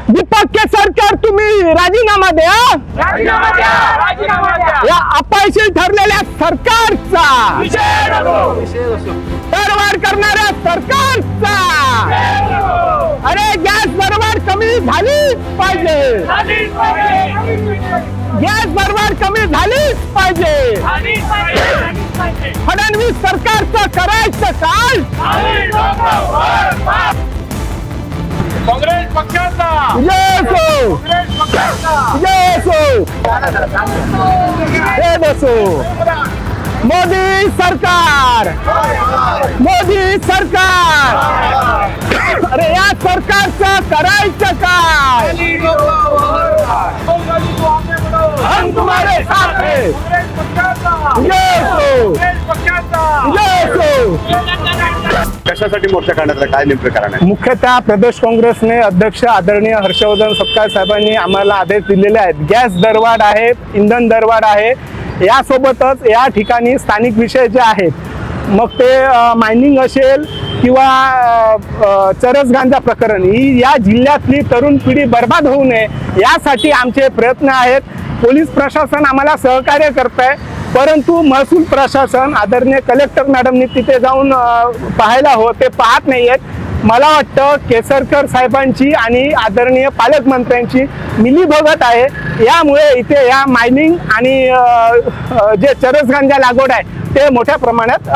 दीपक के सरकार तुम्ही राजीनामा द्या, राजीनामा द्या, राजीनामा द्या. या अपयशी ठरलेल्या सरकारचा, दरवाढ करणाऱ्या सरकारचा. अरे गॅस दरवाढ कमी झालीच पाहिजे, झालीच पाहिजे, गॅस दरवाढ कमी झालीच पाहिजे. झालीच पाहिजे, झालीच पाहिजे. फडणवीस सरकारचं करायचं काय? आम्ही लोकं वर बाप. काँग्रेस पक्षाचा, येस हो, काँग्रेस पक्षाचा. येस हो, हे बसो. मोदी सरकार, मोदी सरकार. अरे या सरकारचं करायचं काय? हम तुम्हारे साथ हैं. काँग्रेस पक्षाचा, येस हो, काँग्रेस पक्षाचा. येस हो. कशासाठी मोर्चा काढण्यात आला? काय नेमकं कारण आहे? मुख्यतः प्रदेश काँग्रेसने अध्यक्ष आदरणीय हर्षवर्धन सपकाळ साहेबांनी आम्हाला आदेश दिलेले आहेत. गॅस दरवाढ आहे, इंधन दरवाढ आहे, यासोबतच या ठिकाणी स्थानिक विषय जे आहेत, मग ते मायनिंग असेल किंवा चरस गांजा प्रकरण, ही या जिल्ह्यातली तरुण पिढी बर्बाद होऊ नये यासाठी आमचे प्रयत्न आहेत. पोलीस प्रशासन आम्हाला सहकार्य करत आहे, परंतु महसूल प्रशासन आदरणीय कलेक्टर मॅडमनी तिथे जाऊन पाहायला ते पाहत नाही आहेत. मला वाटतं केसरकर साहेबांची आणि आदरणीय पालकमंत्र्यांची मिलीभगत आहे. यामुळे इथे या मायनिंग आणि जे चरस गांजा लागवड आहे ते मोठ्या प्रमाणात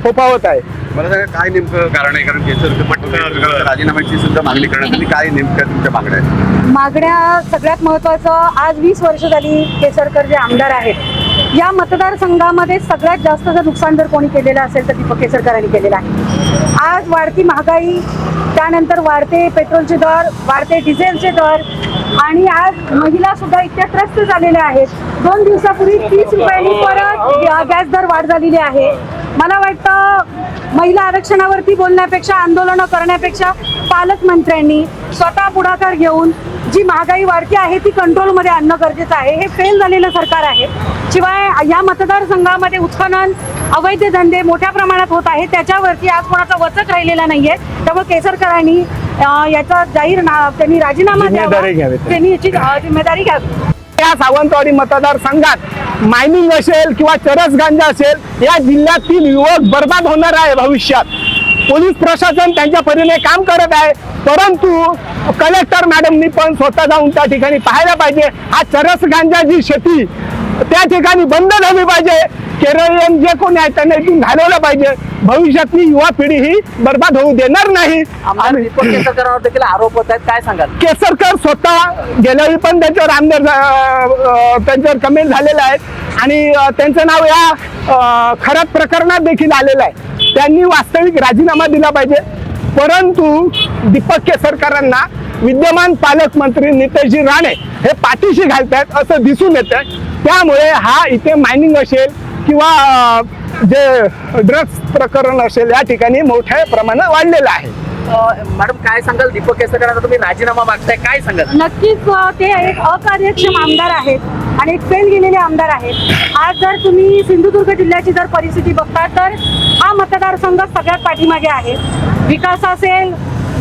फोफावत आहे. मला सांगा काय नेमकं कारण आहे? कारण केसरकर राजीनाम्याची सुद्धा मागणी करण्यात आली. काय नेमक्या तुमच्या मागण्या आहेत? मागण्या सगळ्यात महत्त्वाचं, आज 20 वर्ष झाली केसरकर जे आमदार आहेत, या मतदारसंघामध्ये सगळ्यात जास्त जर नुकसान जर कोणी केलेलं असेल तर दीपक केसरकरांनी केलेलं आहे. आज वाढती महागाई, त्यानंतर वाढते पेट्रोलचे दर, वाढते डिझेलचे दर, आणि आज महिला सुद्धा इतक्या त्रस्त झालेल्या आहेत. 2 दिवसापूर्वी 30 रुपयांनी परत गॅस दर वाढ झालेली आहे. मला वाटतं महिला आरक्षणावरती बोलण्यापेक्षा, आंदोलनं करण्यापेक्षा पालकमंत्र्यांनी स्वतः पुढाकार घेऊन जी महागाई वाढती आहे ती कंट्रोलमध्ये आणणं गरजेचं आहे. हे फेल झालेलं सरकार आहे. शिवाय या मतदारसंघामध्ये उत्खनन, अवैध धंदे मोठ्या प्रमाणात होत आहे, त्याच्यावरती आज कोणाचा वचक राहिलेला नाहीये. त्यामुळे केसरकरांनी याचा त्यांनी राजीनामा द्यावा, त्यांनी याची जिम्मेदारी घ्यावी. या सावंतवाडी मतदारसंघात मायनिंग असेल किंवा चरस गांजा असेल, या जिल्ह्यातील युवक बर्बाद होणार आहे भविष्यात. पोलीस प्रशासन त्यांच्या परीने काम करत आहे, परंतु कलेक्टर मॅडमनी पण स्वतः जाऊन त्या ठिकाणी पाहायला पाहिजे. हा चरस गांजाची शेती त्या ठिकाणी बंद झाली पाहिजे. केरळियन जे कोणी आहे त्यांना इथून घालवलं पाहिजे. भविष्यातली युवा पिढी ही बर्बाद होऊ देणार नाही. आणि दीपक केसरकरांवर देखील आरोप होत आहेत, काय सांगाल? केसरकर स्वतः गेल्यावेळी पण त्यांच्यावर आमदार त्यांच्यावर कमेंट झालेले आहेत आणि त्यांचं नाव या खराब प्रकरणात देखील आलेलं आहे. त्यांनी वास्तविक राजीनामा दिला पाहिजे. परंतु दीपक केसरकरांना विद्यमान पालकमंत्री नितेशजी राणे हे पाठीशी घालतायत असं दिसून येतं. त्यामुळे हा इथे मायनिंग असेल किंवा जे ड्रग्स प्रकरण असेल या ठिकाणी मोठ्या प्रमाणात वाढलेलं आहे. मॅडम काय सांगाल? दीपक केसरकरांना तुम्ही राजीनामा मागताय, काय सांगाल? नक्कीच ते एक अकार्यक्षम आमदार आहेत आणि एक फेल गेलेले आमदार आहेत. आज जर तुम्ही सिंधुदुर्ग जिल्ह्याची जर परिस्थिती बघता तर हा मतदारसंघ सगळ्यात पाठीमागे आहे. विकास असेल,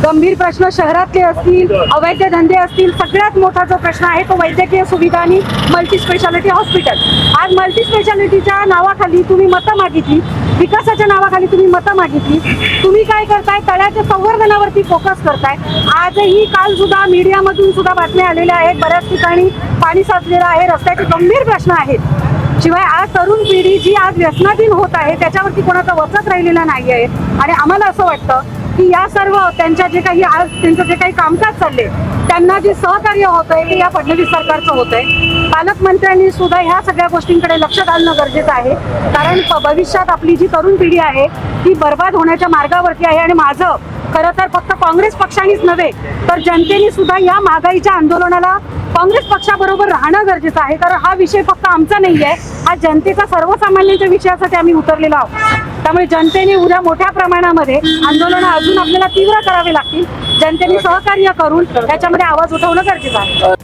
गंभीर प्रश्न शहरातले असतील, अवैध धंदे असतील, सगळ्यात मोठा जो प्रश्न आहे तो वैद्यकीय सुविधा आणि मल्टी स्पेशालिटी हॉस्पिटल. आज मल्टी स्पेशालिटीच्या नावाखाली तुम्ही मतं मागितली, विकासाच्या नावाखाली तुम्ही मतं मागितली. तुम्ही काय करताय? तळ्याच्या संवर्धनावरती फोकस करताय. आजही काल सुद्धा मीडियामधून सुद्धा बातम्या आलेल्या आहेत, बऱ्याच ठिकाणी पाणी साचलेलं आहे, रस्त्याचे गंभीर प्रश्न आहेत. शिवाय आज तरुण पिढी जी आज व्यसनाधीन होत आहे त्याच्यावरती कोणाचा वचक राहिलेला नाही आहे. आणि आम्हाला असं वाटतं की या सर्व त्यांच्या जे काही आज त्यांचं जे काही कामकाज चालले त्यांना जे सहकार्य होत आहे ते या फडणवीस सरकारचं होत आहे. पालकमंत्र्यांनी सुद्धा ह्या सगळ्या गोष्टींकडे लक्ष घालणं गरजेचं आहे. कारण भविष्यात आपली जी तरुण पिढी आहे ती बर्बाद होण्याच्या मार्गावरती आहे. आणि माझं खरं तर फक्त काँग्रेस पक्षानेच नव्हे तर जनतेने सुद्धा या महागाईच्या आंदोलनाला काँग्रेस पक्षाबरोबर राहणं गरजेचं आहे. कारण हा विषय फक्त आमचा नाही आहे, हा जनतेचा, सर्वसामान्यांच्या विषयासाठी आम्ही उतरलेलो आहोत. त्यामुळे जनतेने उद्या मोठ्या प्रमाणामध्ये आंदोलनं अजून आपल्याला तीव्र करावे लागतील. जनतेने सहकार्य करून त्याच्यामध्ये आवाज उठवणं गरजेचं आहे.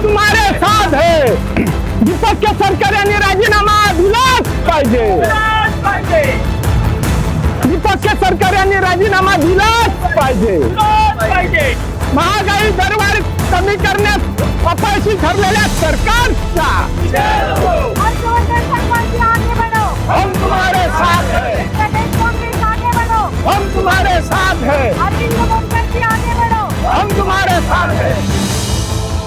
तुम्हारे साथ है. दीपक के सरकार यांनी पाहिजे. पाहिजे. महागाई दरवाढ कमी करण्यात अपयशी ठरलेल्या सरकारचा हर्षवर्धन सरकारची आगे बढ़ो. हम तुम्हारे साथ हैं. प्रदेश कांग्रेस आगे बढ़ो. हम तुम्हारे साथ हैं. अरविंद मुखर्जी आगे बढ़ो. हम तुम्हारे साथ हैं.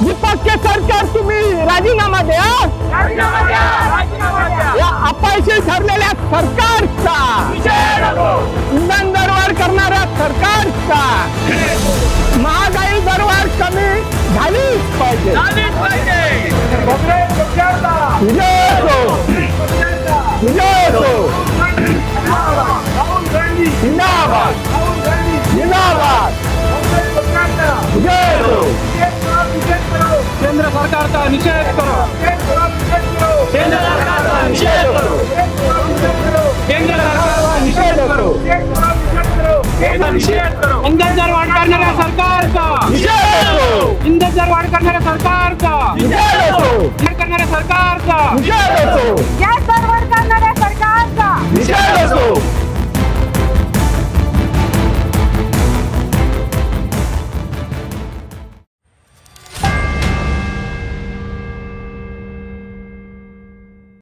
विपक्ष सरकार तुम्ही राजीनामा द्या. राजीनामा द्या. राजीनामा द्या. या अपयशी ठरलेल्या सरकारचा इंधन दरवाढ करणाऱ्या सरकारचा महागाई दरवाढ कमी झालीच पाहिजे. झालीच पाहिजे. काँग्रेस पक्षाचा. विजय असो. पक्षाचा. विजय असो. राहुल गांधी. जिंदाबाद. राहुल गांधी. जिंदाबाद. काँग्रेस पक्षाचा. विजय असो. निषेध करो. केंद्र सरकारचा निषेध करो. निषेध करो. केंद्र सरकारचा निषेध करो. केंद्र सरकारचा निषेध करो. निषेध करो. इंधन दर वाढ करणाऱ्या सरकारचा निषेध असो. इंधन दर वाढ करणाऱ्या सरकारचा निषेध असो. करणाऱ्या सरकारचा निषेध असो. गॅस दरवाढ करणाऱ्या सरकारचा निषेध असो.